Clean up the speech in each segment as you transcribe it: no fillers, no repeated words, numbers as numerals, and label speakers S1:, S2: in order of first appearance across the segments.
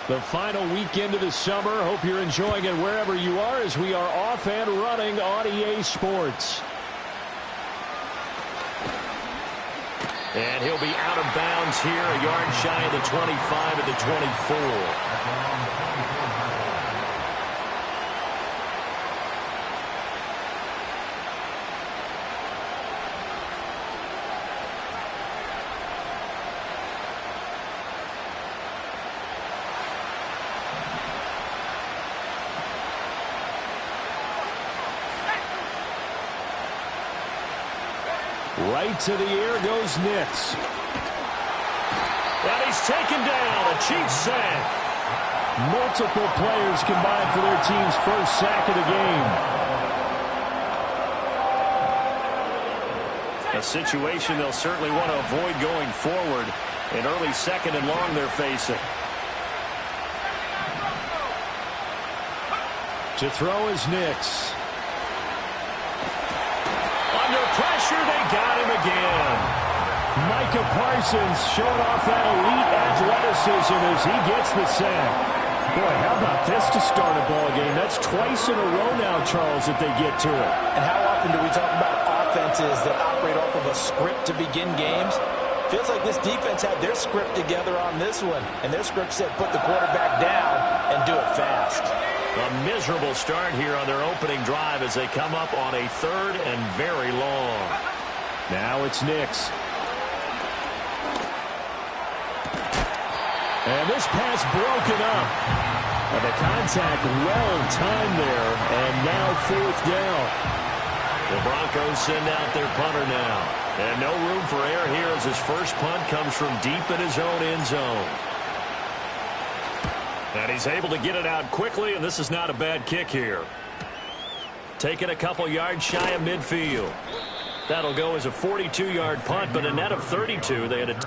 S1: The final weekend of the summer. Hope you're enjoying it wherever you are as we are off and running on EA Sports. And he'll be out of bounds here, a yard shy of the 25 at the 24. Right to the air goes Nix. And he's taken down. A Chiefs sack. Multiple players combined for their team's first sack of the game. A situation they'll certainly want to avoid going forward. An early second and long they're facing. To throw is Nix. Under pressure, they got him again. Micah Parsons showing off that elite athleticism as he gets the sack. Boy, how about this to start a ball game? That's twice in a row now, Charles, that they get to it.
S2: And how often do we talk about offenses that operate off of a script to begin games? Feels like this defense had their script together on this one, and their script said put the quarterback down and do it fast.
S1: A miserable start here on their opening drive as they come up on a third and very long. Now it's Nix. And this pass broken up. And the contact well timed there, and now fourth down. The Broncos send out their punter now. And no room for error here as his first punt comes from deep in his own end zone. And he's able to get it out quickly, and this is not a bad kick here. Taking a couple yards shy of midfield. That'll go as a 42-yard punt, but a net of 32. They had a...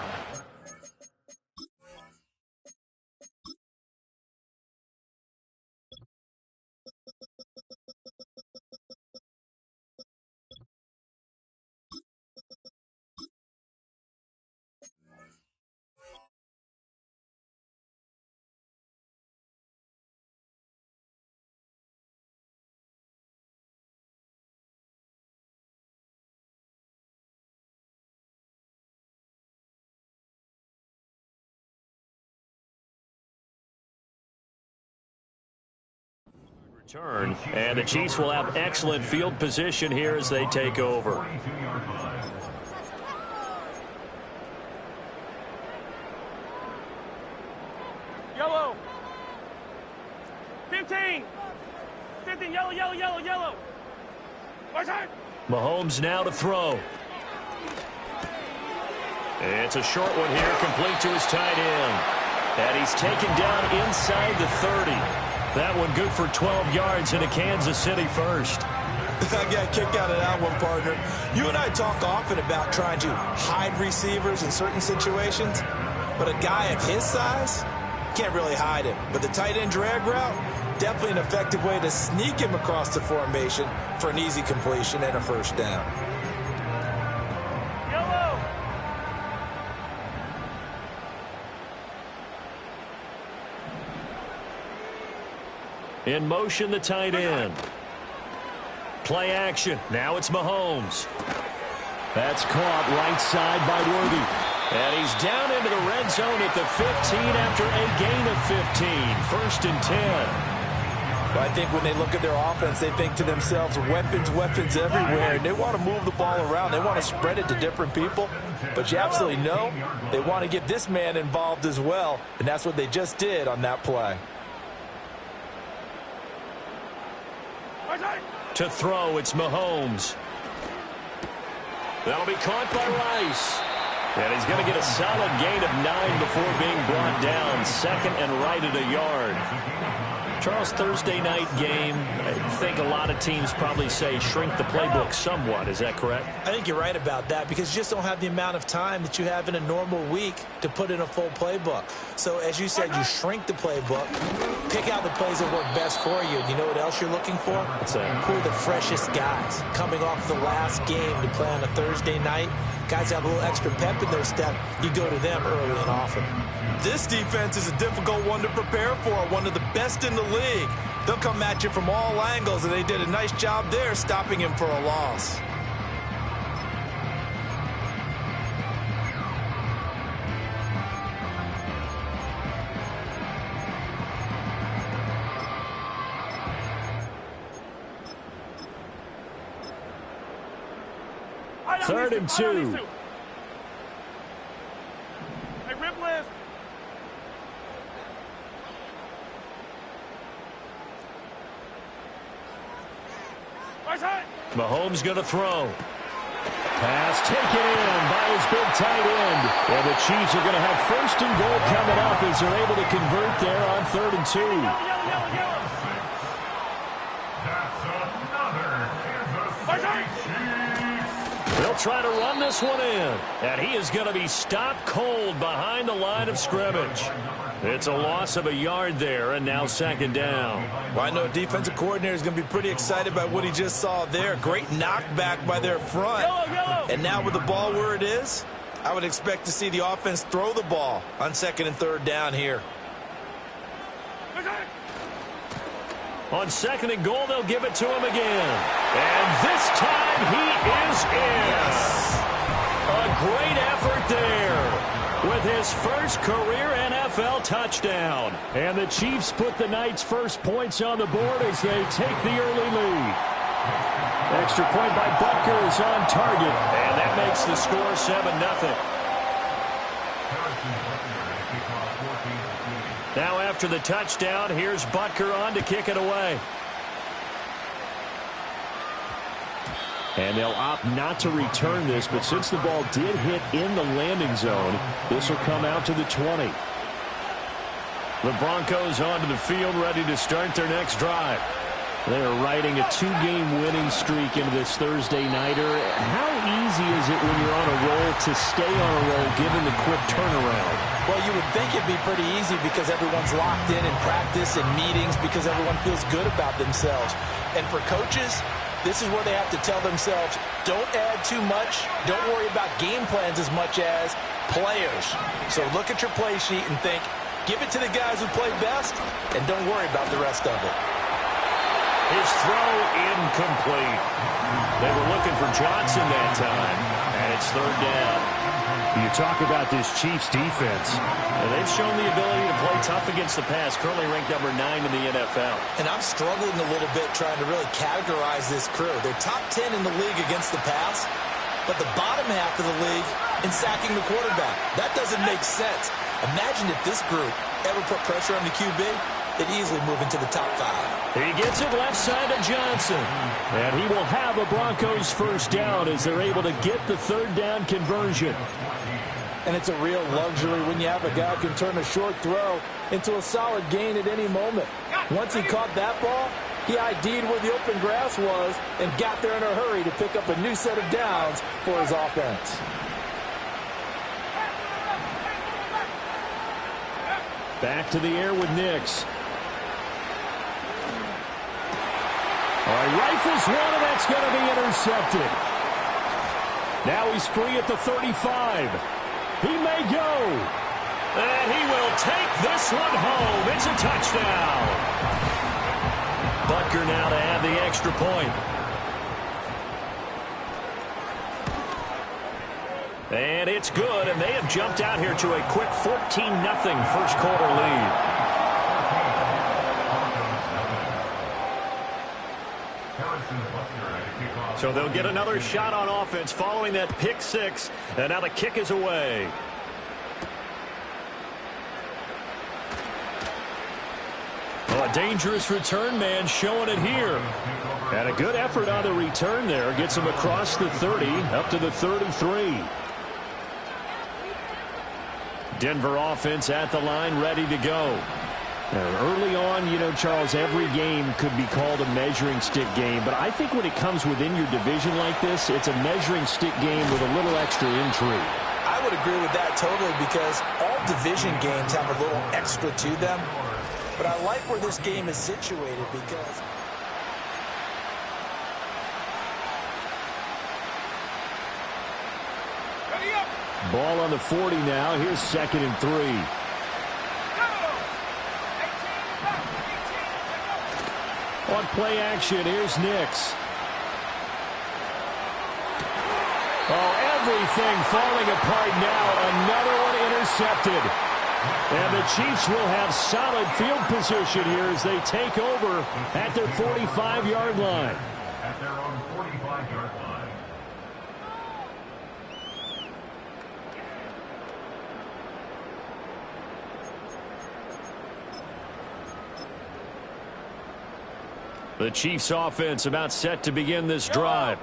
S1: Turn, and the Chiefs will have excellent field position here as they take over.
S3: Yellow. 15. 15. Yellow, yellow, yellow, yellow.
S1: Mahomes now to throw. It's a short one here, complete to his tight end. And he's taken down inside the 30. That one good for 12 yards into Kansas City first.
S2: I got a kick out of that one, partner. You and I talk often about trying to hide receivers in certain situations, but a guy of his size can't really hide him. But the tight end drag route, definitely an effective way to sneak him across the formation for an easy completion and a first down.
S1: In motion, the tight end. Play action. Now it's Mahomes. That's caught right side by Worthy. And he's down into the red zone at the 15 after a gain of 15. First and 10.
S2: Well, I think when they look at their offense, they think to themselves, weapons, weapons everywhere. And they want to move the ball around. They want to spread it to different people. But you absolutely know they want to get this man involved as well. And that's what they just did on that play.
S1: To throw, it's Mahomes. That'll be caught by Rice. And he's going to get a solid gain of 9 before being brought down. Second and right at a yard. Charles, Thursday night game, I think a lot of teams probably say shrink the playbook somewhat. Is that correct?
S2: I think you're right about that because you just don't have the amount of time that you have in a normal week to put in a full playbook. So, as you said, you shrink the playbook, pick out the plays that work best for you. You know what else you're looking for?
S1: What's that?
S2: Who are the freshest guys coming off the last game to play on a Thursday night? Guys have a little extra pep in their step. You go to them early and often. This defense is a difficult one to prepare for, one of the best in the league. They'll come at you from all angles, and they did a nice job there stopping him for a loss.
S1: Third and 2.
S3: Hey, rip list.
S1: Mahomes going to throw. Pass taken in by his big tight end. And the Chiefs are going to have first and goal coming up as they're able to convert there on 3rd and 2. They'll try to run this one in. And he is going to be stopped cold behind the line of scrimmage. It's a loss of a yard there, and now 2nd down.
S2: Well, I know a defensive coordinator is going to be pretty excited by what he just saw there. Great knockback by their front. And now with the ball where it is, I would expect to see the offense throw the ball on 2nd and 3rd down here.
S1: On 2nd and goal, they'll give it to him again. And this time he is in.
S2: Yes.
S1: A great effort there with his first career NFL touchdown. And the Chiefs put the Knights' first points on the board as they take the early lead. Extra point by Butker is on target. And that makes the score 7-0. Now after the touchdown, here's Butker on to kick it away. And they'll opt not to return this, but since the ball did hit in the landing zone, this will come out to the 20. The Broncos onto the field, ready to start their next drive. They are riding a 2-game winning streak into this Thursday nighter. How easy is it when you're on a roll to stay on a roll given the quick turnaround?
S2: Well, you would think it'd be pretty easy because everyone's locked in practice and meetings because everyone feels good about themselves. And for coaches, this is where they have to tell themselves, don't add too much. Don't worry about game plans as much as players. So look at your play sheet and think, give it to the guys who play best, and don't worry about the rest of it.
S1: His throw incomplete. They were looking for Johnson that time, and it's 3rd down. You talk about this Chiefs defense. And they've shown the ability to play tough against the pass, currently ranked number 9 in the NFL.
S2: And I'm struggling a little bit trying to really categorize this crew. They're top 10 in the league against the pass, but the bottom half of the league in sacking the quarterback. That doesn't make sense. Imagine if this group ever put pressure on the QB, they'd easily move into the top 5.
S1: He gets it left side to Johnson. And he will have a Broncos first down as they're able to get the 3rd down conversion.
S4: And it's a real luxury when you have a guy who can turn a short throw into a solid gain at any moment. Once he caught that ball, he ID'd where the open grass was and got there in a hurry to pick up a new set of downs for his offense.
S1: Back to the air with Nix. All right, rifles one, and that's going to be intercepted. Now he's free at the 35. He may go. And he will take this one home. It's a touchdown. Butker now to add the extra point. And it's good, and they have jumped out here to a quick 14-0 first quarter lead. So they'll get another shot on offense following that pick 6, and now the kick is away. Well, a dangerous return man showing it here. And a good effort on the return there. Gets him across the 30, up to the 33. Denver offense at the line, ready to go. And early on, you know, Charles, every game could be called a measuring stick game. But I think when it comes within your division like this, it's a measuring stick game with a little extra intrigue.
S2: I would agree with that totally because all division games have a little extra to them. But I like where this game is situated because...
S1: Ball on the 40 now. Here's 2nd and 3. On play action, here's Nix. Oh, everything falling apart now. Another one intercepted. And the Chiefs will have solid field position here as they take over at their 45-yard line.
S5: At their own 45-yard line.
S1: The Chiefs offense about set to begin this drive.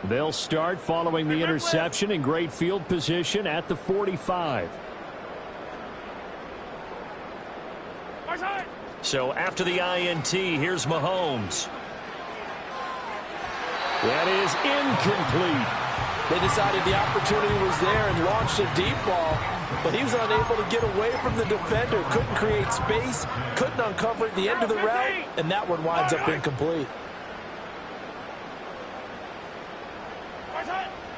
S1: They'll start following the interception in great field position at the 45. So after the INT, here's Mahomes. That is incomplete.
S4: They decided the opportunity was there and launched a deep ball, but he was unable to get away from the defender. Couldn't create space, couldn't uncover at the end of the route, and that one winds up incomplete.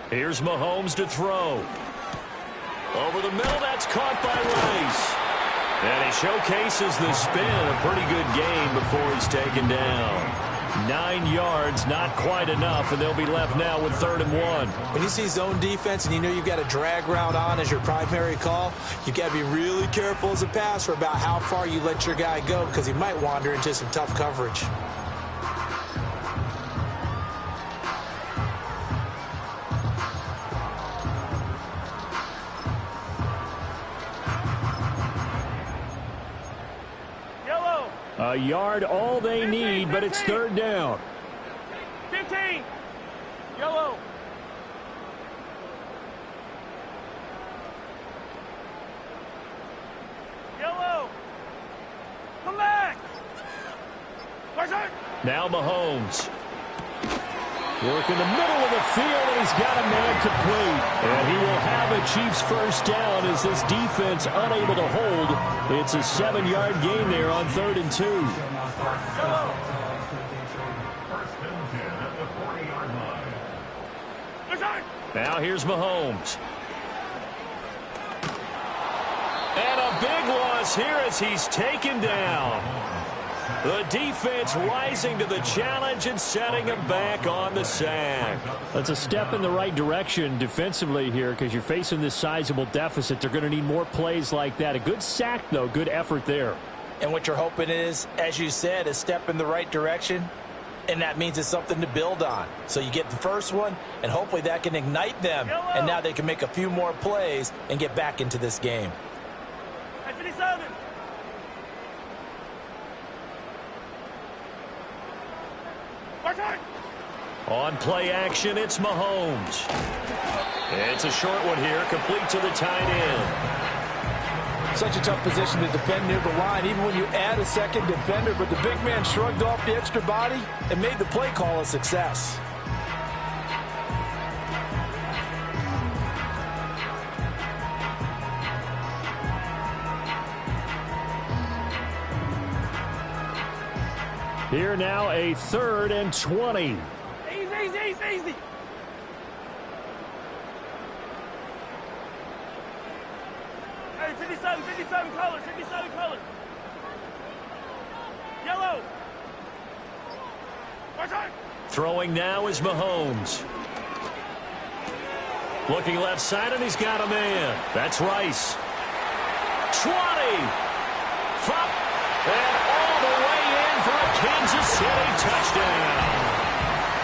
S1: Here's Mahomes to throw. Over the middle, that's caught by Rice. And he showcases the spin. A pretty good game before he's taken down. 9 yards, not quite enough, and they'll be left now with 3rd and 1.
S2: When you see zone defense and you know you've got a drag route on as your primary call, you've got to be really careful as a passer about how far you let your guy go because he might wander into some tough coverage.
S1: A yard all they need, but it's 3rd down.
S3: 15. Yellow. Yellow. Come back.
S1: Now Mahomes. Work in the middle of the field, and he's got a man complete. And he will have a Chiefs first down as this defense unable to hold. It's a 7-yard gain there on 3rd and 2. Now here's Mahomes. And a big loss here as he's taken down. The defense rising to the challenge and setting him back on the sack. That's a step in the right direction defensively here because you're facing this sizable deficit. They're going to need more plays like that. A good sack, though. Good effort there.
S4: And what you're hoping is, as you said, a step in the right direction, and that means it's something to build on. So you get the first one, and hopefully that can ignite them, and now they can make a few more plays and get back into this game.
S3: 57.
S1: On play action, it's Mahomes. It's a short one here, complete to the tight end.
S4: Such a tough position to defend near the line, even when you add a second defender, but the big man shrugged off the extra body and made the play call a success.
S1: Here now a 3rd and 20.
S3: Easy. Hey, 57 color. Yellow.
S1: Throwing now is Mahomes. Looking left side, and he's got a man. That's Rice. 20. And all the way in for a Kansas City touchdown.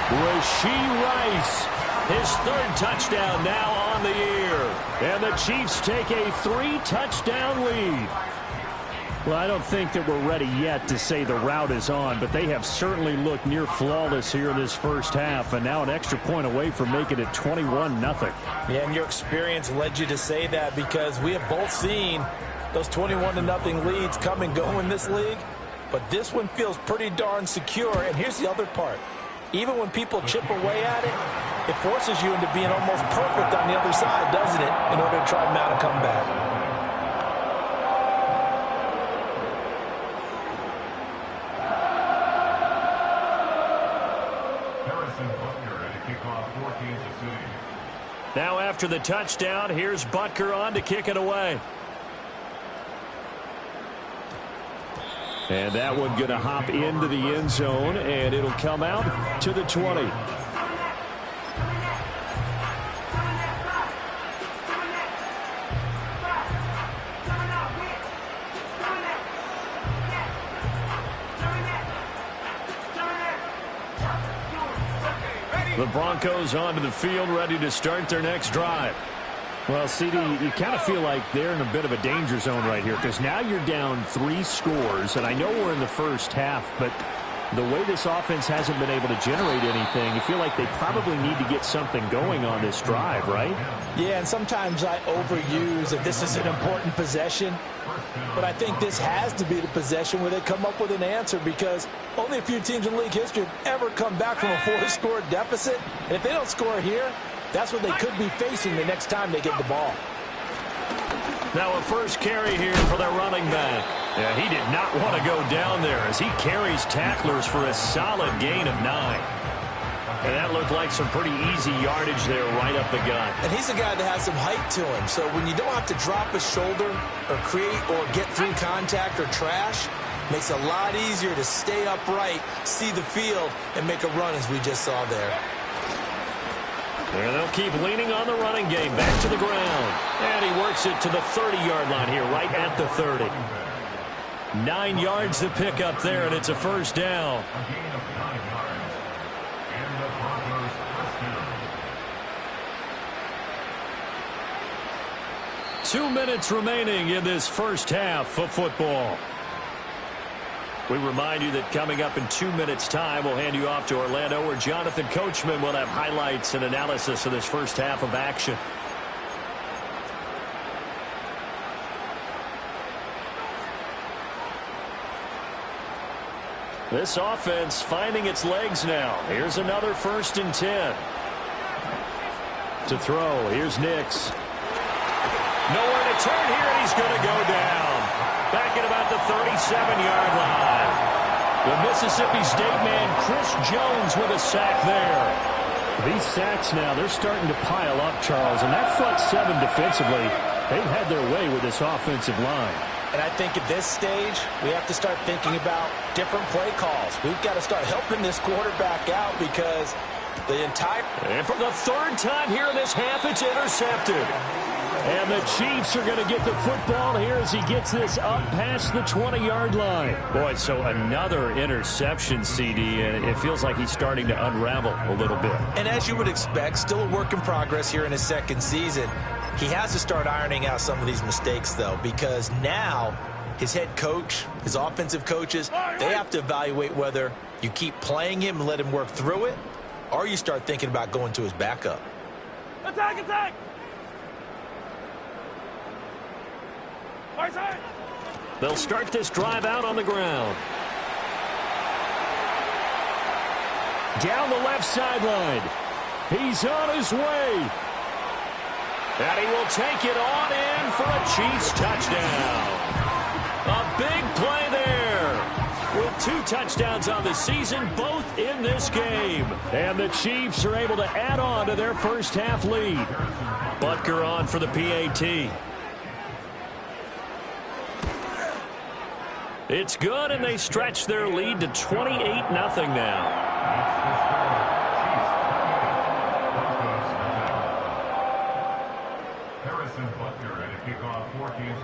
S1: Rashee Rice, his 3rd touchdown now on the year. And the Chiefs take a 3-touchdown lead. Well, I don't think that we're ready yet to say the route is on, but they have certainly looked near flawless here in this first half, and now an extra point away from making it 21-0.
S4: Yeah, and your experience led you to say that because we have both seen those 21-0 leads come and go in this league, but this one feels pretty darn secure. And here's the other part. Even when people chip away at it, it forces you into being almost perfect on the other side, doesn't it, in order to try and mount a comeback.
S1: Now after the touchdown, here's Butker on to kick it away. And that one going to hop into the end zone, and it'll come out to the 20. The Broncos onto the field, ready to start their next drive. Well, CD, you kind of feel like they're in a bit of a danger zone right here because now you're down 3 scores, and I know we're in the first half, but the way this offense hasn't been able to generate anything, you feel like they probably need to get something going on this drive, right?
S4: Yeah, and sometimes I overuse that this is an important possession, but I think this has to be the possession where they come up with an answer because only a few teams in league history have ever come back from a 4-score deficit, and if they don't score here, that's what they could be facing the next time they get the ball.
S1: Now a first carry here for their running back. Yeah, he did not want to go down there as he carries tacklers for a solid gain of 9. And that looked like some pretty easy yardage there right up the gut.
S2: And he's a guy that has some height to him, so when you don't have to drop a shoulder or create or get through contact or trash, makes it a lot easier to stay upright, see the field, and make a run as we just saw there.
S1: And they'll keep leaning on the running game, back to the ground. And he works it to the 30-yard line here, right at the 30. 9 yards to pick up there, and it's a first down. 2 minutes remaining in this first half of football. We remind you that coming up in 2 minutes' time, we'll hand you off to Orlando, where Jonathan Coachman will have highlights and analysis of this first half of action. This offense finding its legs now. Here's another 1st and 10. To throw, here's Nix. Nowhere to turn here, and he's going to go down. Back at about the 37-yard line. The Mississippi State man, Chris Jones, with a sack there. These sacks now, they're starting to pile up, Charles. And that front 7 defensively, they've had their way with this offensive line.
S4: And I think at this stage, we have to start thinking about different play calls. We've got to start helping this quarterback out because the entire...
S1: And for the 3rd time here in this half, it's intercepted. And the Chiefs are going to get the football here as he gets this up past the 20-yard line. Boy, so another interception, CD, and it feels like he's starting to unravel a little bit.
S2: And as you would expect, still a work in progress here in his 2nd season. He has to start ironing out some of these mistakes, though, because now his head coach, his offensive coaches, they have to evaluate whether you keep playing him and let him work through it, or you start thinking about going to his backup.
S3: Attack, attack!
S1: They'll start this drive out on the ground. Down the left sideline. He's on his way. And he will take it on in for a Chiefs touchdown. A big play there. With 2 touchdowns on the season, both in this game. And the Chiefs are able to add on to their first half lead. Butker on for the PAT. It's good, and they stretch their lead to 28-0 now.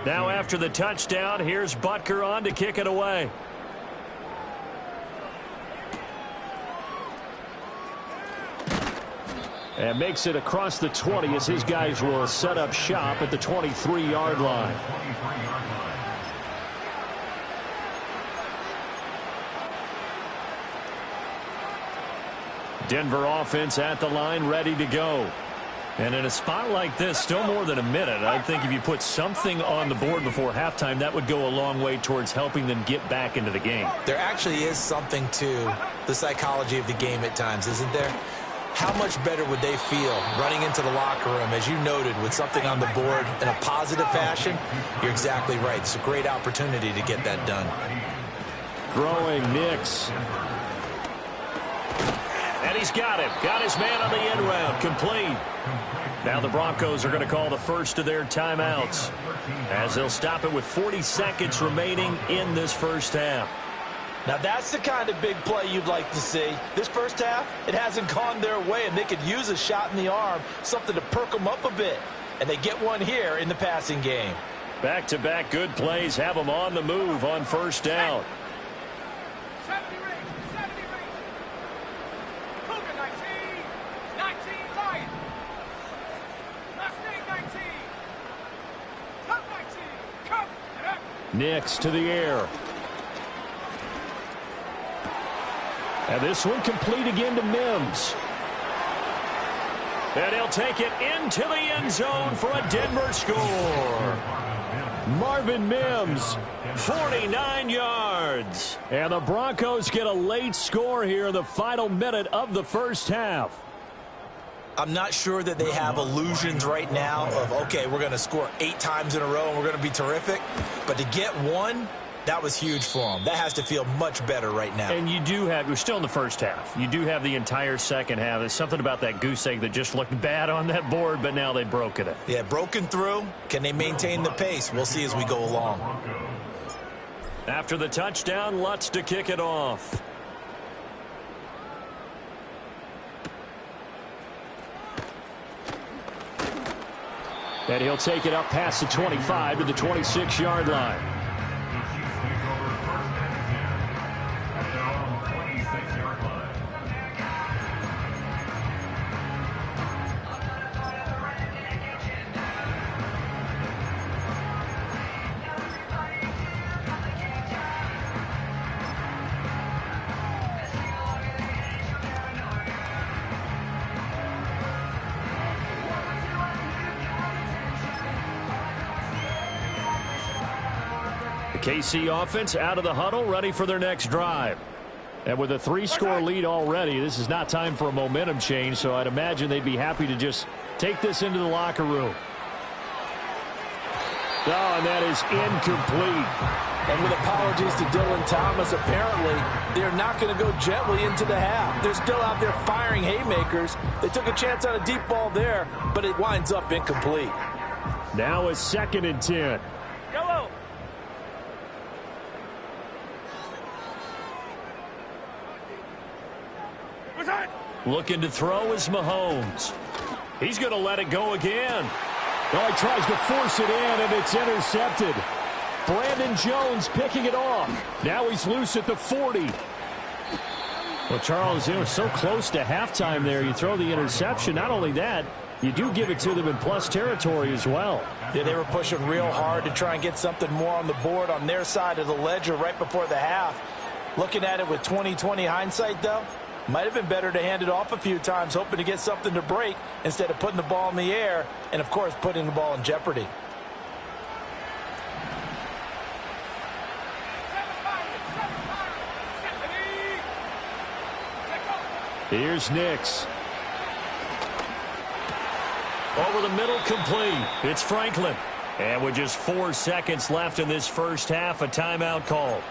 S1: Now after the touchdown, here's Butker on to kick it away. And makes it across the 20 as his guys will set up shop at the 23-yard line. Denver offense at the line, ready to go. And in a spot like this, still more than a minute, I think if you put something on the board before halftime, that would go a long way towards helping them get back into the game.
S2: There actually is something to the psychology of the game at times, isn't there? How much better would they feel running into the locker room, as you noted, with something on the board in a positive fashion? You're exactly right. It's a great opportunity to get that done.
S1: Throwing Nix. And he's got him. Got his man on the end round. Complete. Now the Broncos are going to call the first of their timeouts as they'll stop it with 40 seconds remaining in this first half.
S4: Now that's the kind of big play you'd like to see. This first half, it hasn't gone their way, and they could use a shot in the arm, something to perk them up a bit. And they get one here in the passing game.
S1: Back-to-back good plays have them on the move on first down.
S3: 70 ring, 70 ring. Cougar 19, 19 Lion. Mustang 19. Top 19, come.
S1: Nix to the air. And this one complete again to Mims. And he'll take it into the end zone for a Denver score. Marvin Mims, 49 yards. And the Broncos get a late score here in the final minute of the first half.
S2: I'm not sure that they have illusions right now of, okay, we're going to score 8 times in a row and we're going to be terrific. But to get one, that was huge for them. That has to feel much better right now.
S1: And you do have, we're still in the first half. You do have the entire second half. There's something about that goose egg that just looked bad on that board, but now they've broken it.
S2: Yeah, broken through. Can they maintain the pace? We'll see as we go along.
S1: After the touchdown, Lutz to kick it off. And he'll take it up past the 25 to the 26-yard line. KC offense out of the huddle, ready for their next drive. And with a 3-score lead already, this is not time for a momentum change, so I'd imagine they'd be happy to just take this into the locker room. Oh, and that is incomplete.
S4: And with apologies to Dylan Thomas, apparently they're not going to go gently into the half. They're still out there firing haymakers. They took a chance on a deep ball there, but it winds up incomplete.
S1: Now a 2nd and 10.
S3: Yellow.
S1: Looking to throw is Mahomes. He's going to let it go again. Oh, he tries to force it in, and it's intercepted. Brandon Jones picking it off. Now he's loose at the 40. Well, Charles, they were so close to halftime there. You throw the interception. Not only that, you do give it to them in plus territory as well.
S4: Yeah, they were pushing real hard to try and get something more on the board on their side of the ledger right before the half. Looking at it with 20/20 hindsight, though, might have been better to hand it off a few times, hoping to get something to break instead of putting the ball in the air and, of course, putting the ball in jeopardy.
S1: Here's Nix. Over the middle, complete. It's Franklin. And with just 4 seconds left in this first half, a timeout call.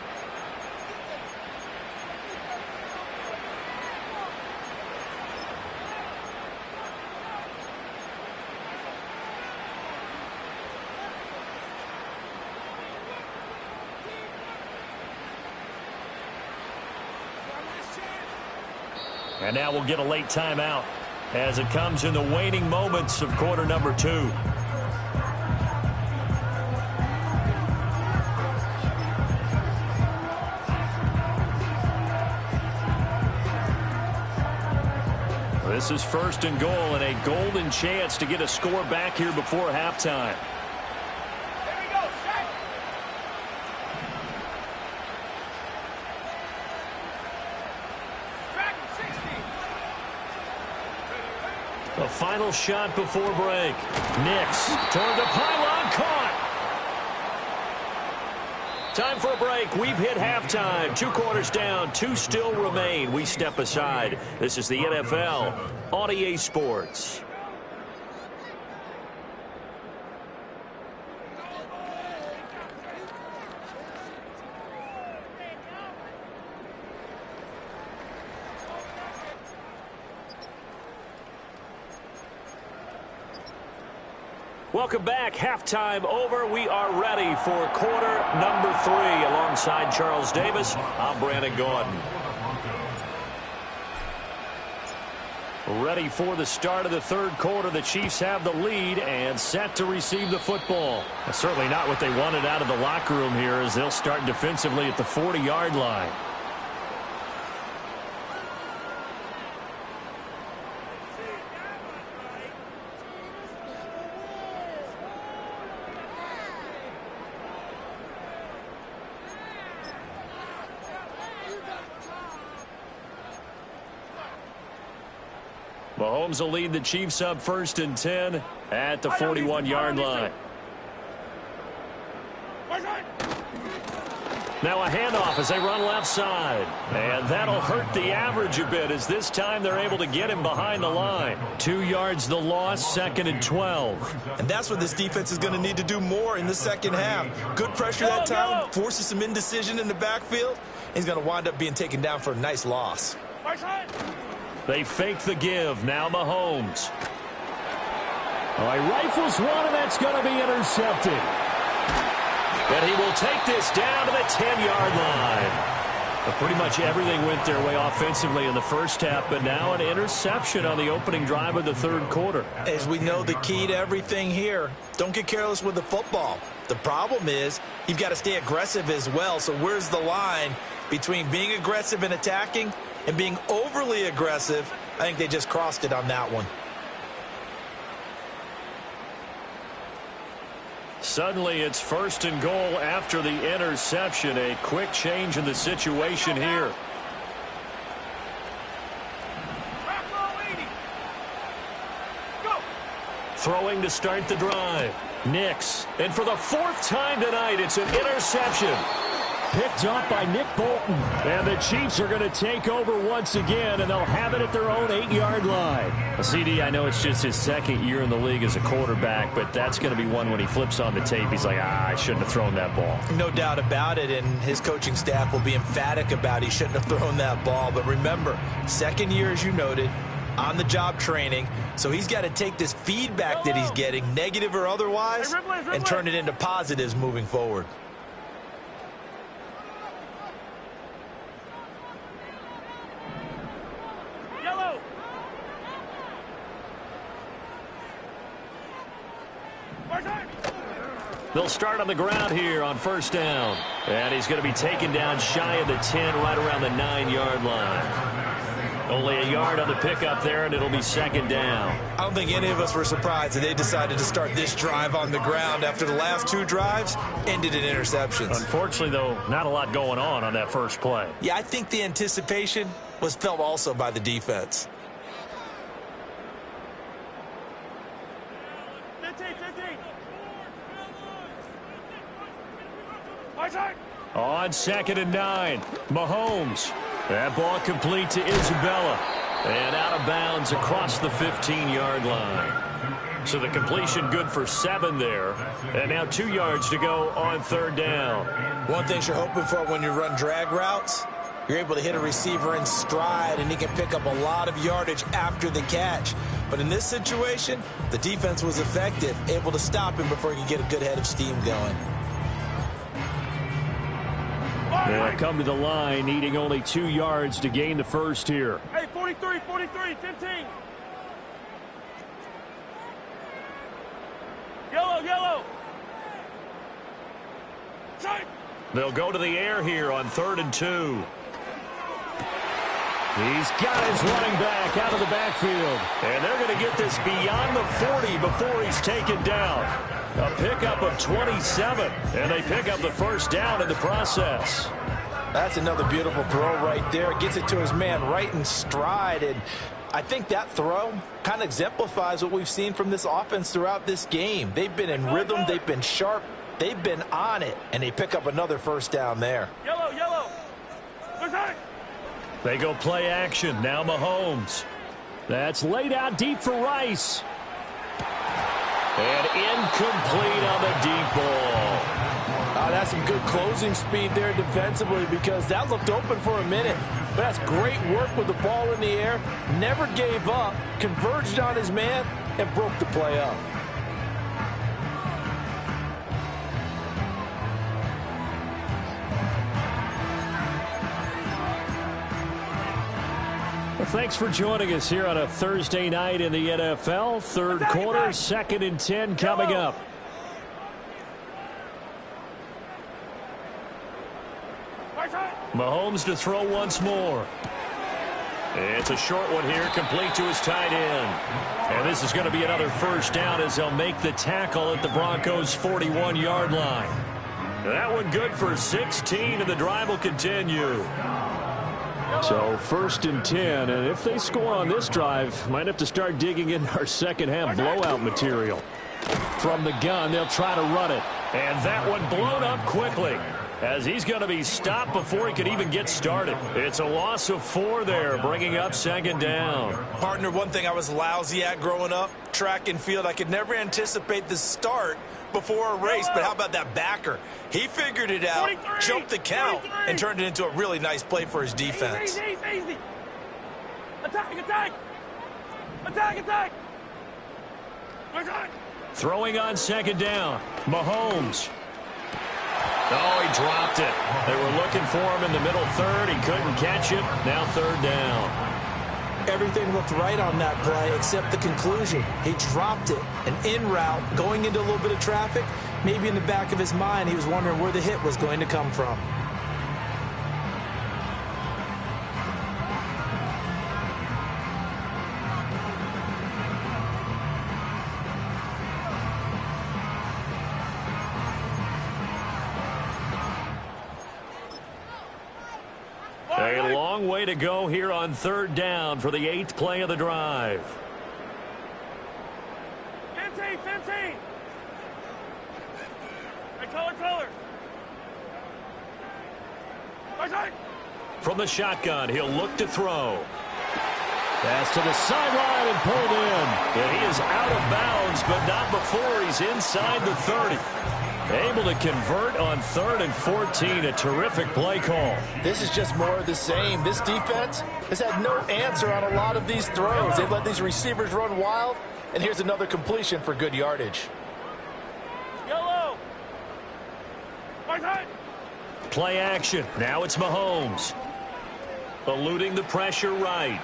S1: And now we'll get a late timeout as it comes in the waning moments of quarter number 2. This is 1st and goal and a golden chance to get a score back here before halftime. The final shot before break. Nix toward the pylon, caught. Time for a break. We've hit halftime. 2 quarters down, 2 still remain. We step aside. This is the NFL on EA Sports. Welcome back. Halftime over. We are ready for quarter number 3. Alongside Charles Davis, I'm Brandon Gordon. Ready for the start of the third quarter. The Chiefs have the lead and set to receive the football. Certainly not what they wanted out of the locker room here, as they'll start defensively at the 40-yard line. Mahomes will lead the Chiefs up 1st and 10 at the 41-yard line. Now a handoff as they run left side. And that'll hurt the average a bit, as this time they're able to get him behind the line. 2 yards the loss, 2nd and 12.
S2: And that's what this defense is going to need to do more in the second half. Good pressure that time, forces some indecision in the backfield. He's going to wind up being taken down for a nice loss.
S1: They fake the give. Now Mahomes. All right, rifles one, and that's going to be intercepted. And he will take this down to the 10-yard line. But pretty much everything went their way offensively in the first half, but now an interception on the opening drive of the third quarter.
S2: As we know, the key to everything here, don't get careless with the football. The problem is you've got to stay aggressive as well. So where's the line between being aggressive and attacking and being overly aggressive? I think they just crossed it on that one.
S1: Suddenly it's 1st and goal after the interception. A quick change in the situation here. Throwing to start the drive. Nix. And for the 4th time tonight, it's an interception. Picked up by Nick Bolton. And the Chiefs are going to take over once again, and they'll have it at their own 8-yard line. CD, I know it's just his 2nd year in the league as a quarterback, but that's going to be one when he flips on the tape. He's like, I shouldn't have thrown that ball.
S2: No doubt about it, and his coaching staff will be emphatic about he shouldn't have thrown that ball. But remember, 2nd year, as you noted, on-the-job training, so he's got to take this feedback that he's getting, negative or otherwise, and turn it into positives moving forward.
S1: They'll start on the ground here on 1st down. And he's going to be taken down shy of the 10, right around the 9-yard line. Only a yard on the pickup there, and it'll be 2nd down.
S2: I don't think any of us were surprised that they decided to start this drive on the ground after the last 2 drives ended in interceptions.
S1: Unfortunately, though, not a lot going on that first play.
S2: Yeah, I think the anticipation was felt also by the defense.
S1: On 2nd and 9, Mahomes. That ball complete to Isabella. And out of bounds across the 15-yard line. So the completion good for 7 there. And now 2 yards to go on 3rd down.
S2: One thing you're hoping for when you run drag routes, you're able to hit a receiver in stride, and he can pick up a lot of yardage after the catch. But in this situation, the defense was effective, able to stop him before he could get a good head of steam going.
S1: They'll come to the line, needing only 2 yards to gain the first here.
S3: Hey, 43, 15. Yellow.
S1: They'll go to the air here on 3rd and 2. He's got his running back out of the backfield. And they're going to get this beyond the 40 before he's taken down. A pickup of 27, and they pick up the 1st down in the process.
S4: That's another beautiful throw right there. Gets it to his man right in stride, and I think that throw kind of exemplifies what we've seen from this offense throughout this game. They've been in rhythm, they've been sharp, they've been on it, and they pick up another 1st down there.
S3: Yellow.
S1: They go play action. Now Mahomes. That's laid out deep for Rice. And incomplete on the deep ball.
S4: That's some good closing speed there defensively, because that looked open for a minute. But that's great work with the ball in the air. Never gave up, converged on his man, and broke the play up.
S1: Well, thanks for joining us here on a Thursday night in the NFL. Third quarter, 2nd and 10 coming up. Mahomes to throw once more. It's a short one here, complete to his tight end. And this is going to be another first down as they'll make the tackle at the Broncos' 41-yard line. That one good for 16, and the drive will continue. So 1st and 10, and if they score on this drive, might have to start digging in our second-half blowout material. From the gun, they'll try to run it. And that one blown up quickly, as he's going to be stopped before he could even get started. It's a loss of 4 there, bringing up 2nd down.
S2: Partner, one thing I was lousy at growing up, track and field, I could never anticipate the start before a race, but how about that backer? He figured it out, jumped the count, and turned it into a really nice play for his defense.
S3: Easy. Attack. Attack.
S1: Throwing on 2nd down, Mahomes. Oh, he dropped it. They were looking for him in the middle third. He couldn't catch it. Now 3rd down.
S2: Everything looked right on that play except the conclusion. He dropped it. An in route, going into a little bit of traffic. Maybe in the back of his mind, he was wondering where the hit was going to come from.
S1: A long way to go here on 3rd down for the 8th play of the drive.
S3: 15. Hey, color.
S1: From the shotgun, he'll look to throw. Pass to the sideline and pulled in. And he is out of bounds, but not before he's inside the 30. Able to convert on 3rd and 14. A terrific play call.
S4: This is just more of the same. This defense has had no answer on a lot of these throws. They've let these receivers run wild, and here's another completion for good yardage.
S3: Yellow.
S1: Play action. Now it's Mahomes. Eluding the pressure right.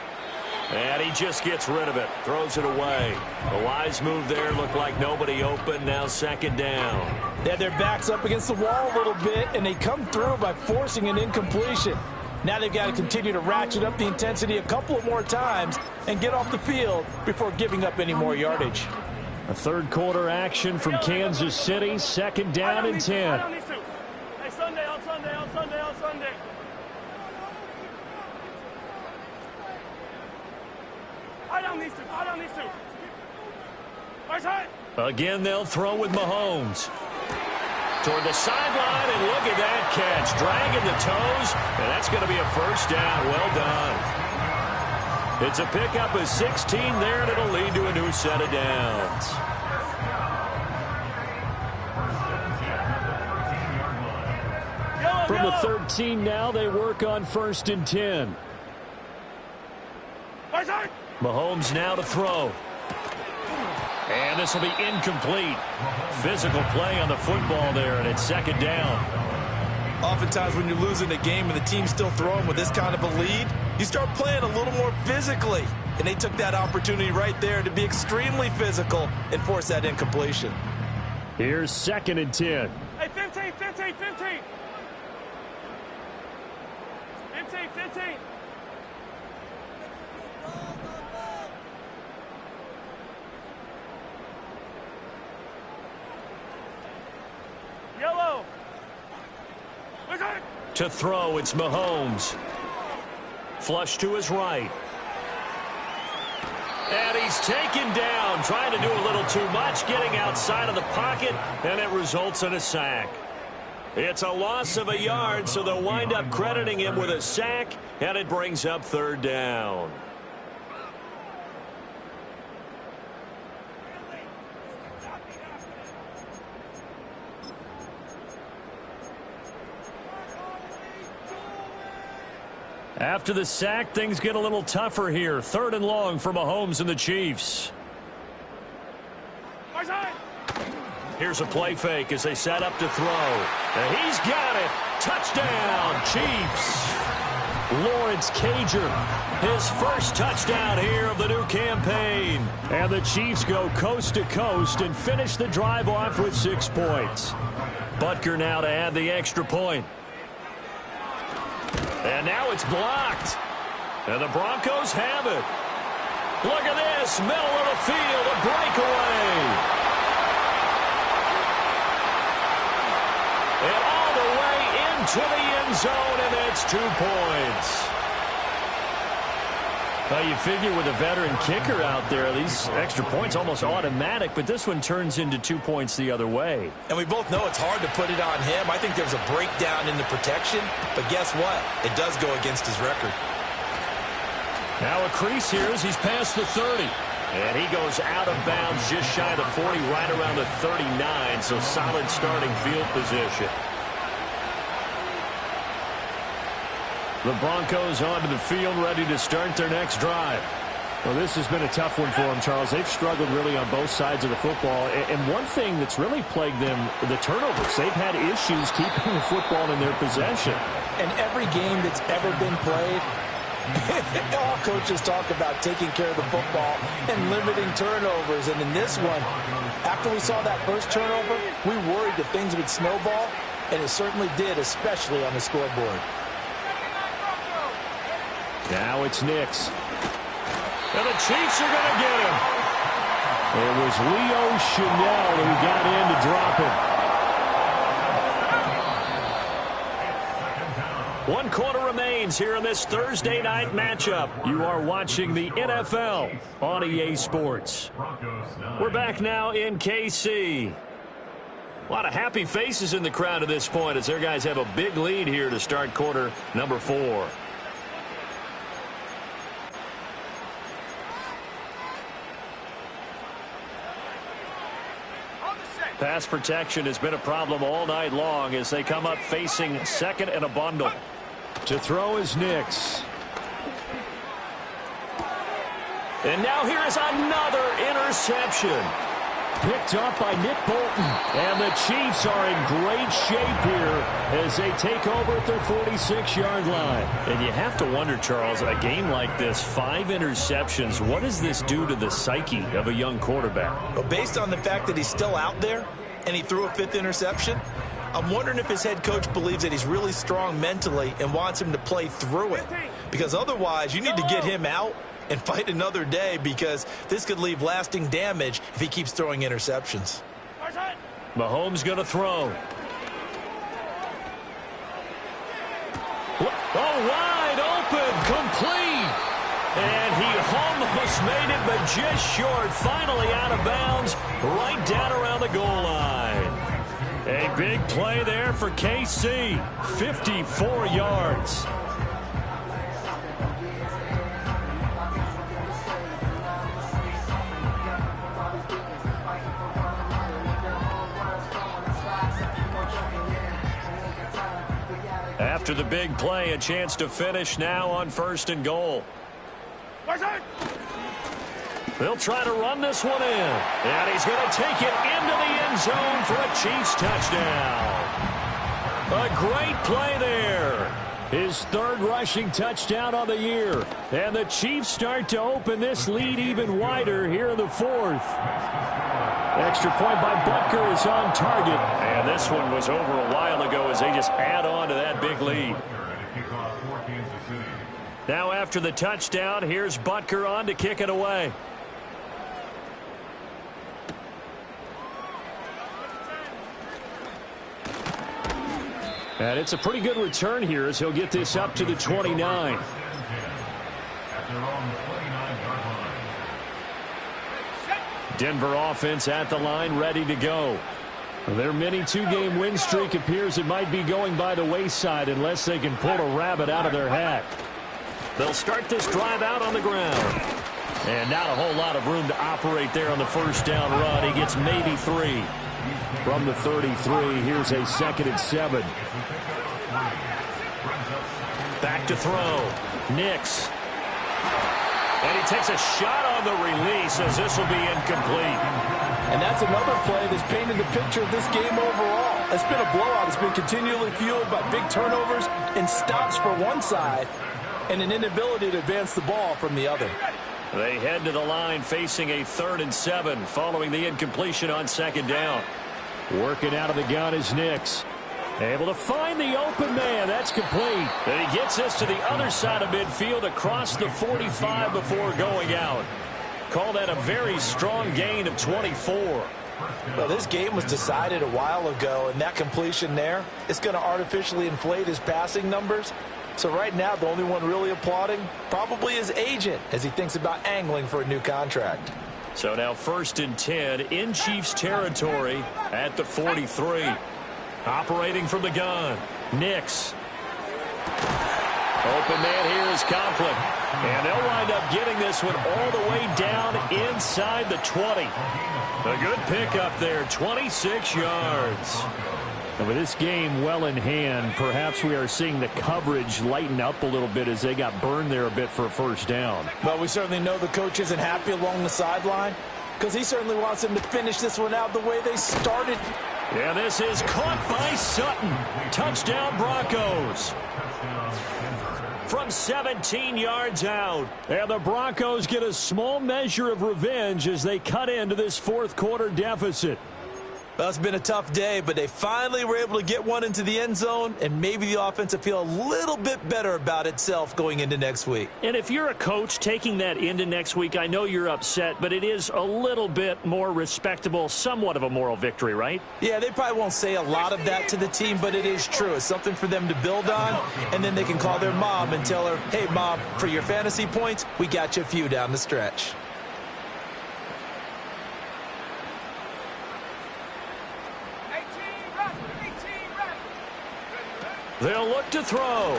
S1: And he just gets rid of it. Throws it away. A wise move there. Looked like nobody open. Now 2nd down.
S4: They had their backs up against the wall a little bit, and they come through by forcing an incompletion. Now they've got to continue to ratchet up the intensity a couple of more times and get off the field before giving up any more yardage.
S1: A 3rd quarter action from Kansas City. 2nd down and 10.
S3: Hey, Sunday. I don't need to.
S1: Again, they'll throw with Mahomes. Toward the sideline, and look at that catch. Dragging the toes, and that's going to be a 1st down. Well done. It's a pickup of 16 there, and it'll lead to a new set of downs. From the 13 now, they work on 1st and 10. Mahomes now to throw. And this will be incomplete. Physical play on the football there, and it's 2nd down.
S2: Oftentimes when you're losing a game and the team's still throwing with this kind of a lead, you start playing a little more physically. And they took that opportunity right there to be extremely physical and force that incompletion.
S1: Here's 2nd and 10.
S3: Hey, 15. 15. Yellow.
S1: To throw, it's Mahomes. Flush to his right. And he's taken down, trying to do a little too much, getting outside of the pocket, and it results in a sack. It's a loss of a yard, so they'll wind up crediting him with a sack, and it brings up 3rd down. After the sack, things get a little tougher here. 3rd and long for Mahomes and the Chiefs. Here's a play fake as they set up to throw. And he's got it. Touchdown, Chiefs. Lawrence Cager, his first touchdown here of the new campaign. And the Chiefs go coast to coast and finish the drive off with 6 points. Butker now to add the extra point. And now it's blocked. And the Broncos have it. Look at this, middle of the field, a breakaway. And all the way into the end zone, and it's 2 points. Well, you figure with a veteran kicker out there, these extra points almost automatic, but this one turns into 2 points the other way.
S2: And we both know it's hard to put it on him. I think there's a breakdown in the protection, but guess what? It does go against his record.
S1: Now a crease here as he's past the 30. And he goes out of bounds just shy of the 40, right around the 39, so solid starting field position. The Broncos onto the field, ready to start their next drive.
S6: Well, this has been a tough one for them, Charles. They've struggled really on both sides of the football. And one thing that's really plagued them, the turnovers. They've had issues keeping the football in their possession.
S4: And every game that's ever been played, all coaches talk about taking care of the football and limiting turnovers. And in this one, after we saw that first turnover, we worried that things would snowball, and it certainly did, especially on the scoreboard.
S1: Now it's Nix. And the Chiefs are going to get him. It was Leo Chanel who got in to drop him. 1 quarter remains here in this Thursday night matchup. You are watching the NFL on EA Sports. We're back now in KC. A lot of happy faces in the crowd at this point as their guys have a big lead here to start quarter number 4. Pass protection has been a problem all night long as they come up facing second and a bundle. To throw is Nix. And now here is another interception. Picked up by Nick Bolton. And the Chiefs are in great shape here as they take over at their 46-yard line. And you have to wonder, Charles, a game like this, 5 interceptions, what does this do to the psyche of a young quarterback?
S2: Well, based on the fact that he's still out there and he threw a 5th interception, I'm wondering if his head coach believes that he's really strong mentally and wants him to play through it. Because otherwise, you need to get him out and fight another day, because this could leave lasting damage if he keeps throwing interceptions.
S1: Mahomes going to throw. Oh, wide open, complete. And he almost made it, but just short. Finally out of bounds, right down around the goal line. A big play there for KC, 54 yards. After the big play, a chance to finish now on 1st and goal. They'll try to run this one in. And he's going to take it into the end zone for a Chiefs touchdown. A great play there. His 3rd rushing touchdown on the year. And the Chiefs start to open this lead even wider here in the 4th. Extra point by Butker is on target. And this one was over a while ago as they just add on to that big lead. Now after the touchdown, here's Butker on to kick it away. And it's a pretty good return here as he'll get this up to the 29. Denver offense at the line, ready to go. Their mini 2-game win streak appears it might be going by the wayside unless they can pull a rabbit out of their hat. They'll start this drive out on the ground. And not a whole lot of room to operate there on the 1st down run. He gets maybe 3. From the 33, here's a 2nd and 7. Back to throw. Nix. And he takes a shot on the release as this will be incomplete.
S4: And that's another play that's painted the picture of this game overall. It's been a blowout. It's been continually fueled by big turnovers and stops for one side. and an inability to advance the ball from the other.
S1: They head to the line facing a 3rd and 7 following the incompletion on 2nd down.
S6: Working out of the gun is Nix. Able to find the open man. That's complete.
S1: And he gets this to the other side of midfield across the 45 before going out. Call that a very strong gain of 24.
S2: Well, this game was decided a while ago, and that completion there is going to artificially inflate his passing numbers. So right now, the only one really applauding probably his agent as he thinks about angling for a new contract.
S1: So now 1st and 10 in Chiefs territory at the 43. Operating from the gun, Nix. Open man here is Conklin. And they'll wind up getting this one all the way down inside the 20. A good pickup there, 26 yards.
S6: And with this game well in hand, perhaps we are seeing the coverage lighten up a little bit as they got burned there a bit for a 1st down.
S4: But we certainly know the coach isn't happy along the sideline because he certainly wants them to finish this one out the way they started.
S1: Yeah, this is caught by Sutton. Touchdown Broncos. From 17 yards out.
S6: And the Broncos get a small measure of revenge as they cut into this 4th quarter deficit.
S2: Well, it's been a tough day, but they finally were able to get one into the end zone, and maybe the offense will feel a little bit better about itself going into next week.
S6: And if you're a coach taking that into next week, I know you're upset, but it is a little bit more respectable, somewhat of a moral victory, right?
S2: Yeah, they probably won't say a lot of that to the team, but it is true. It's something for them to build on, and then they can call their mom and tell her, hey, Mom, for your fantasy points, we got you a few down the stretch.
S1: They'll look to throw.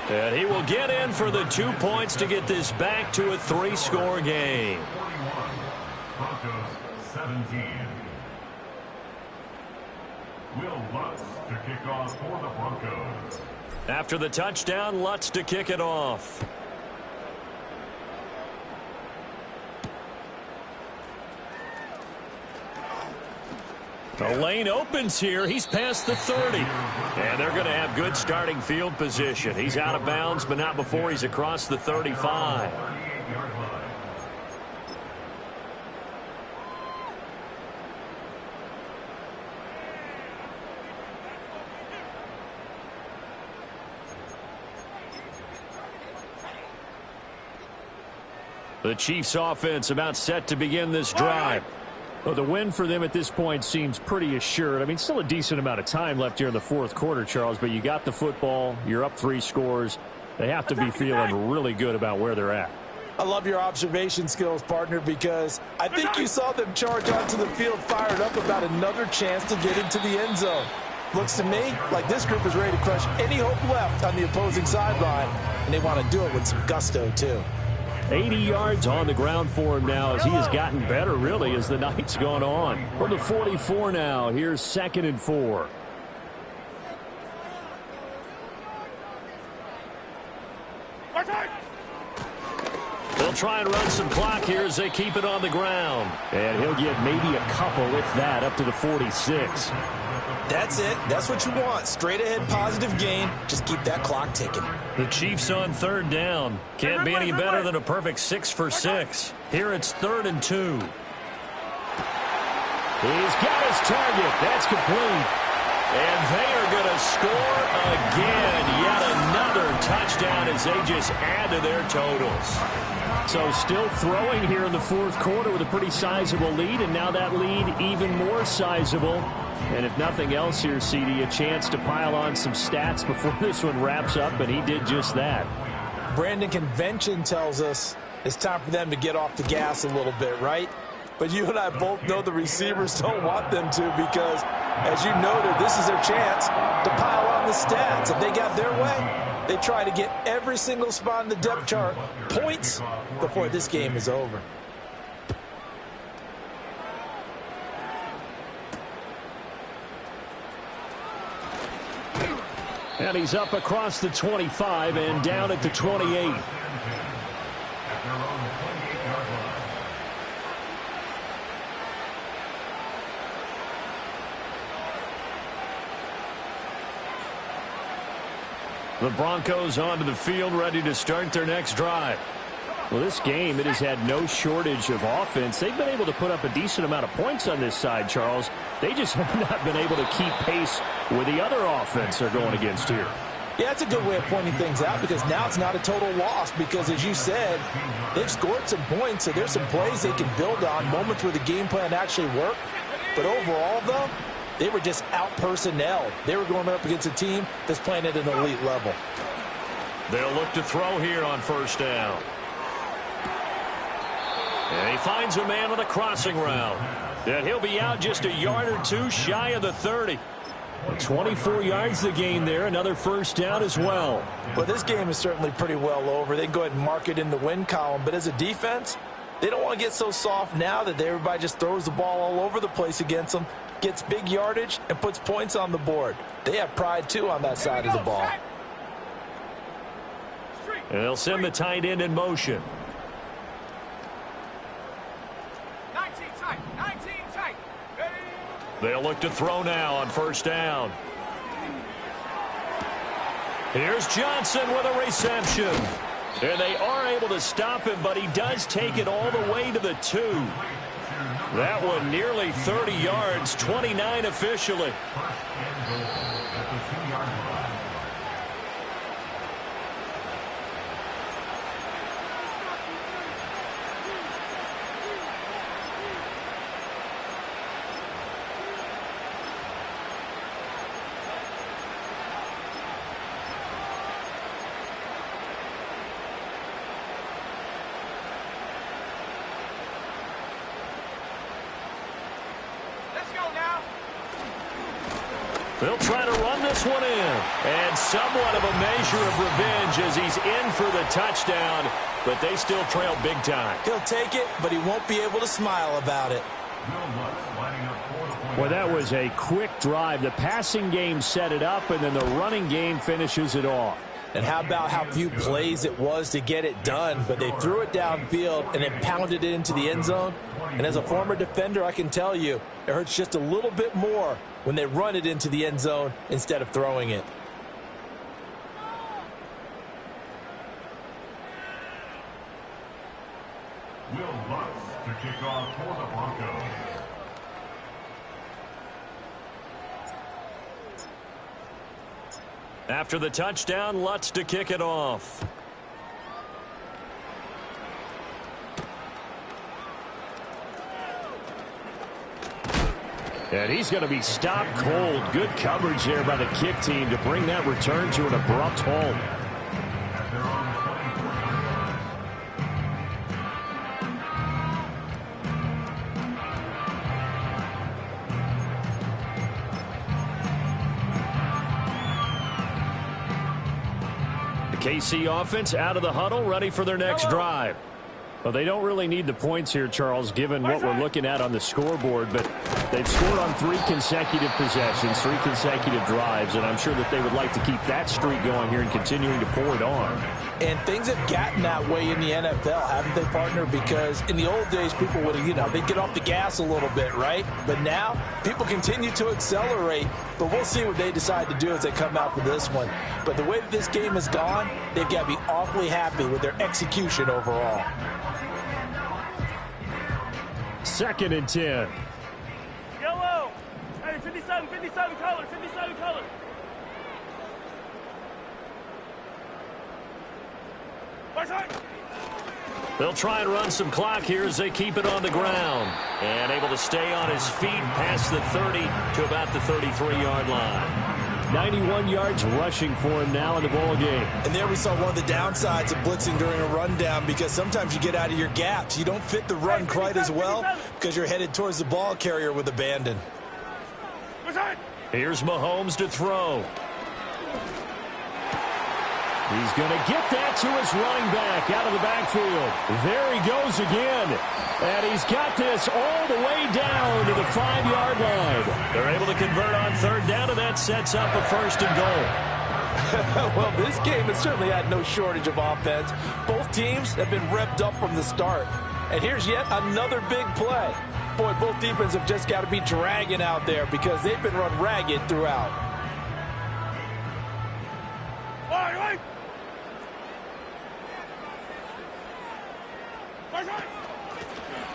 S1: And he will get in for the 2 points to get this back to a 3-score game.
S5: 41. Broncos 17. Will Lutz to kick off for the Broncos.
S1: After the touchdown, Lutz to kick it off. The lane opens here. He's past the 30. And they're going to have good starting field position. He's out of bounds, but not before he's across the 35.
S5: 38-yard line.
S1: The Chiefs offense about set to begin this drive.
S6: Well, the win for them at this point seems pretty assured. I mean, still a decent amount of time left here in the 4th quarter, Charles, but you got the football. You're up 3 scores. They have to be feeling really good about where they're at.
S4: I love your observation skills, partner, because I think you saw them charge onto the field fired up about another chance to get into the end zone. Looks to me like this group is ready to crush any hope left on the opposing sideline, and they want to do it with some gusto, too.
S6: 80 yards on the ground for him now as he has gotten better, really, as the night's gone on. From the 44 now, here's 2nd and 4.
S1: They'll try and run some clock here as they keep it on the ground.
S6: And he'll get maybe a couple, if that, up to the 46.
S2: That's it. That's what you want. Straight ahead positive gain. Just keep that clock ticking.
S1: The Chiefs on 3rd down. Can't be any better than a perfect 6 for 6. Here it's 3rd and 2.
S6: He's got his target. That's complete.
S1: And they are going to score again. Yet another touchdown as they just add to their totals.
S6: So still throwing here in the 4th quarter with a pretty sizable lead, and now that lead even more sizable. And if nothing else here, CD, a chance to pile on some stats before this one wraps up, and he did just that.
S4: Brandon, convention tells us it's time for them to get off the gas a little bit, right? But you and I both know the receivers don't want them to because, as you noted, this is their chance to pile on the stats. If they got their way, they try to get every single spot in the depth chart points before this game is over.
S6: And he's up across the 25 and down at the 28.
S1: The Broncos onto the field, ready to start their next drive.
S6: Well, this game, it has had no shortage of offense. They've been able to put up a decent amount of points on this side, Charles. They just have not been able to keep pace with the other offense they're going against here.
S4: Yeah, that's a good way of pointing things out because now it's not a total loss because, as you said, they've scored some points, so there's some plays they can build on, moments where the game plan actually worked. But overall, though, they were just out-personnelled. They were going up against a team that's playing at an elite level.
S1: They'll look to throw here on first down. And he finds a man on a crossing route. And he'll be out just a yard or two shy of the 30.
S6: 24 yards the gain there. Another first down as well.
S4: Well, this game is certainly pretty well over. They can go ahead and mark it in the win column. But as a defense, they don't want to get so soft now that everybody just throws the ball all over the place against them, gets big yardage, and puts points on the board. They have pride, too, on that side of the ball.
S1: And they'll send the tight end in motion.
S3: 19 tight. Ready?
S1: They'll look to throw now on first down. Here's Johnson with a reception. And they are able to stop him, but he does take it all the way to the 2. That one nearly 30 yards, 29 officially. They'll try to run this one in. And somewhat of a measure of revenge as he's in for the touchdown, but they still trail big time.
S2: He'll take it, but he won't be able to smile about it.
S6: Well, that was a quick drive. The passing game set it up, and then the running game finishes it off.
S4: And how about how few plays it was to get it done, but they threw it downfield and then pounded it into the end zone. And as a former defender, I can tell you, it hurts just a little bit more when they run it into the end zone instead of throwing it.
S5: Will Lutz to kick off for the Broncos.
S1: After the touchdown, Lutz to kick it off.
S6: And he's going to be stopped cold. Good coverage there by the kick team to bring that return to an abrupt halt. The KC offense out of the huddle, ready for their next drive. Well, they don't really need the points here, Charles, given what we're looking at on the scoreboard, but they've scored on 3 consecutive possessions, 3 consecutive drives, and I'm sure that they would like to keep that streak going here and continuing to pour it on.
S4: And things have gotten that way in the NFL, haven't they, partner? Because in the old days, people would have, they'd get off the gas a little bit, right? But now, people continue to accelerate, but we'll see what they decide to do as they come out for this one. But the way that this game has gone, they've got to be awfully happy with their execution overall.
S6: 2nd and 10.
S3: Yellow. Hey, 57 color, 57 color.
S1: They'll try and run some clock here as they keep it on the ground. And able to stay on his feet past the 30 to about the 33-yard line.
S6: 91 yards rushing for him now in the ball game.
S2: And there we saw one of the downsides of blitzing during a rundown, because sometimes you get out of your gaps. You don't fit the run quite as well because you're headed towards the ball carrier with abandon.
S1: Here's Mahomes to throw.
S6: He's going to get that to his running back out of the backfield. There he goes again. And he's got this all the way down to the 5-yard line.
S1: They're able to convert on 3rd down, and that sets up a 1st and goal.
S4: Well, this game has certainly had no shortage of offense. Both teams have been revved up from the start. And here's yet another big play. Boy, both defenses have just got to be dragging out there because they've been run ragged throughout.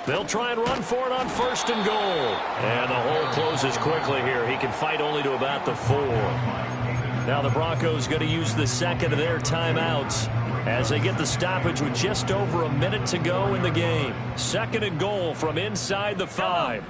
S1: They'll try and run for it on 1st and goal. And the hole closes quickly here. He can fight only to about the 4. Now the Broncos going to use the second of their timeouts as they get the stoppage with just over a minute to go in the game. 2nd and goal from inside the 5.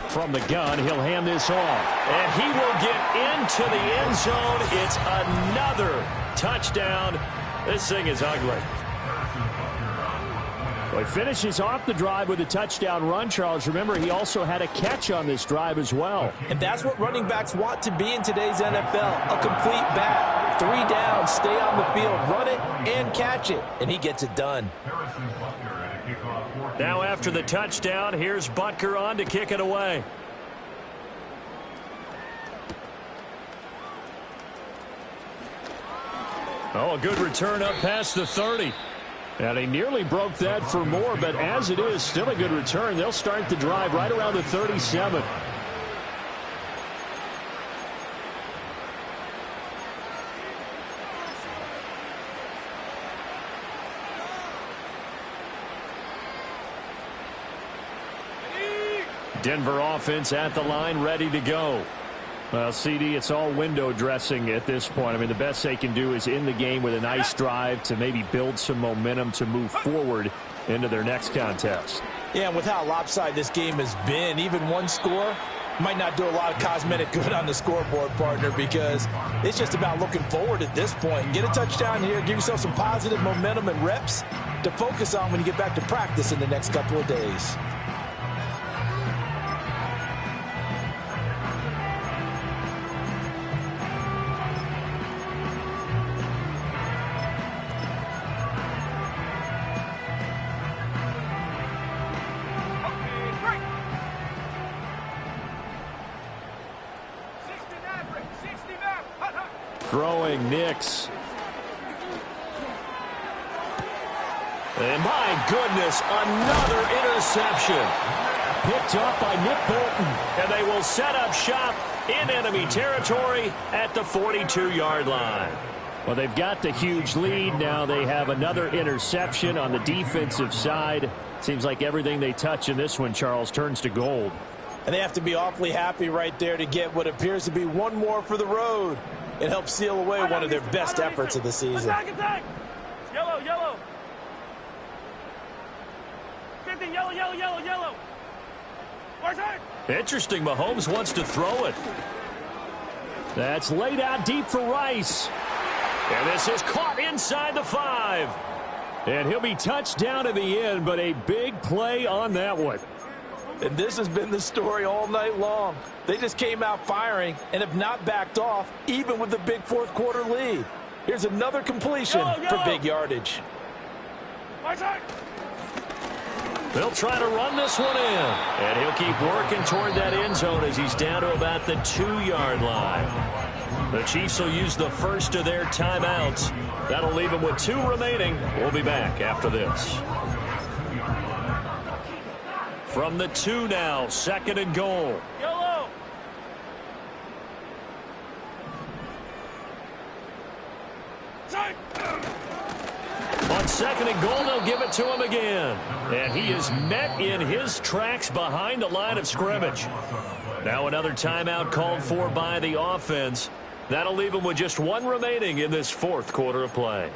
S1: From the gun, he'll hand this off. And he will get into the end zone. It's another touchdown. This thing is ugly. Well, he finishes off the drive with a touchdown run, Charles. Remember, he also had a catch on this drive as well.
S4: And that's what running backs want to be in today's NFL. A complete back. 3 downs, stay on the field, run it, and catch it. And he gets it done.
S1: Now after the touchdown, here's Butker on to kick it away. Oh, a good return up past the 30. And he nearly broke that for more, but as it is, still a good return. They'll start the drive right around the 37. Denver offense at the line, ready to go. Well, CD, it's all window dressing at this point. I mean, the best they can do is in the game with a nice drive to maybe build some momentum to move forward into their next contest.
S4: Yeah, and with how lopsided this game has been, even one score might not do a lot of cosmetic good on the scoreboard, partner, because it's just about looking forward at this point. Get a touchdown here, give yourself some positive momentum and reps to focus on when you get back to practice in the next couple of days.
S1: Throwing Nix. And my goodness, another interception. Picked up by Nick Bolton. And they will set up shop in enemy territory at the 42-yard line. Well, they've got the huge lead. Now they have another interception on the defensive side. Seems like everything they touch in this one, Charles, turns to gold.
S4: And they have to be awfully happy right there to get what appears to be one more for the road. It helps seal away one of their best efforts of the season.
S3: Attack! Yellow, yellow. 50, yellow, yellow, yellow, yellow.
S1: Interesting, Mahomes wants to throw it. That's laid out deep for Rice. And this is caught inside the 5. And he'll be touched down in the end, but a big play on that one.
S4: And this has been the story all night long. They just came out firing and have not backed off, even with the big fourth quarter lead. Here's another completion for big yardage.
S1: They'll try to run this one in. And he'll keep working toward that end zone as he's down to about the 2-yard line. The Chiefs will use the first of their timeouts. That'll leave them with 2 remaining. We'll be back after this. From the 2 now, 2nd and goal.
S3: Yellow.
S1: On 2nd and goal, they'll give it to him again. And he is met in his tracks behind the line of scrimmage. Now another timeout called for by the offense. That'll leave him with just 1 remaining in this fourth quarter of play.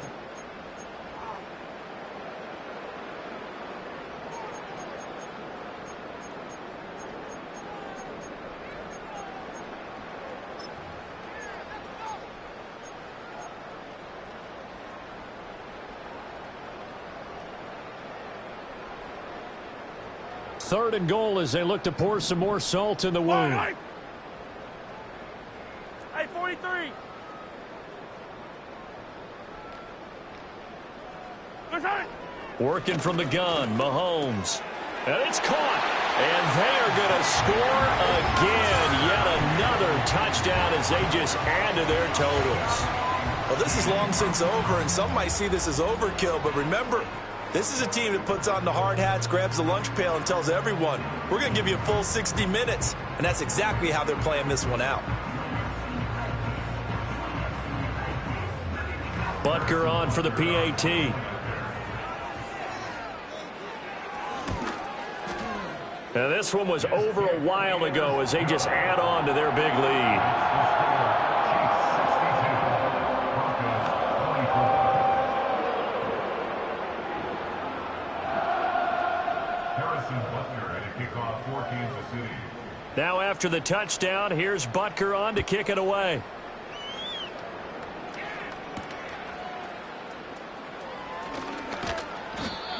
S1: Third and goal as they look to pour some more salt in the wound.
S3: Hey, 43.
S1: Working from the gun, Mahomes. And it's caught. And they are going to score again. Yet another touchdown as they just add to their totals.
S2: Well, this is long since over, and some might see this as overkill, but remember, This is a team that puts on the hard hats, grabs the lunch pail, and tells everyone, we're going to give you a full 60 minutes. And that's exactly how they're playing this one out.
S6: Butker on for the PAT. Now this one was over a while ago as they just add on to their big lead. Now after the touchdown, here's Butker on to kick it away.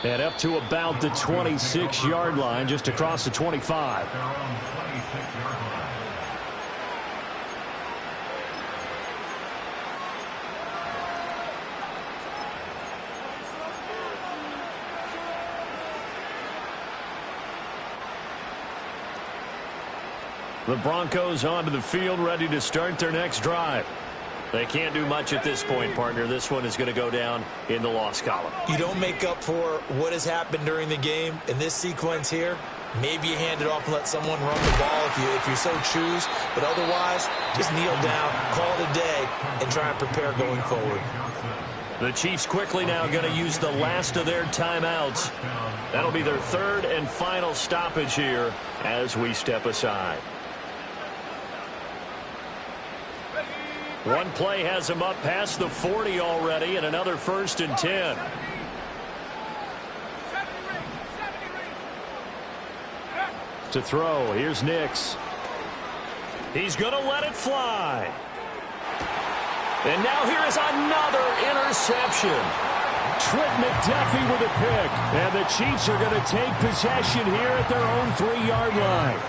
S6: And up to about the 26-yard line, just across the 25. The Broncos onto the field, ready to start their next drive. They can't do much at this point, partner. This one is going to go down in the loss column.
S2: You don't make up for what has happened during the game in this sequence here. Maybe you hand it off and let someone run the ball if you so choose. But otherwise, just kneel down, call it a day, and try and prepare going forward.
S6: The Chiefs quickly now going to use the last of their timeouts. That'll be their third and final stoppage here as we step aside. One play has him up past the 40 already, and another 1st and 10. To throw, here's Nix. He's going to let it fly. And now here is another interception. Trent McDuffie with a pick. And the Chiefs are going to take possession here at their own 3-yard line.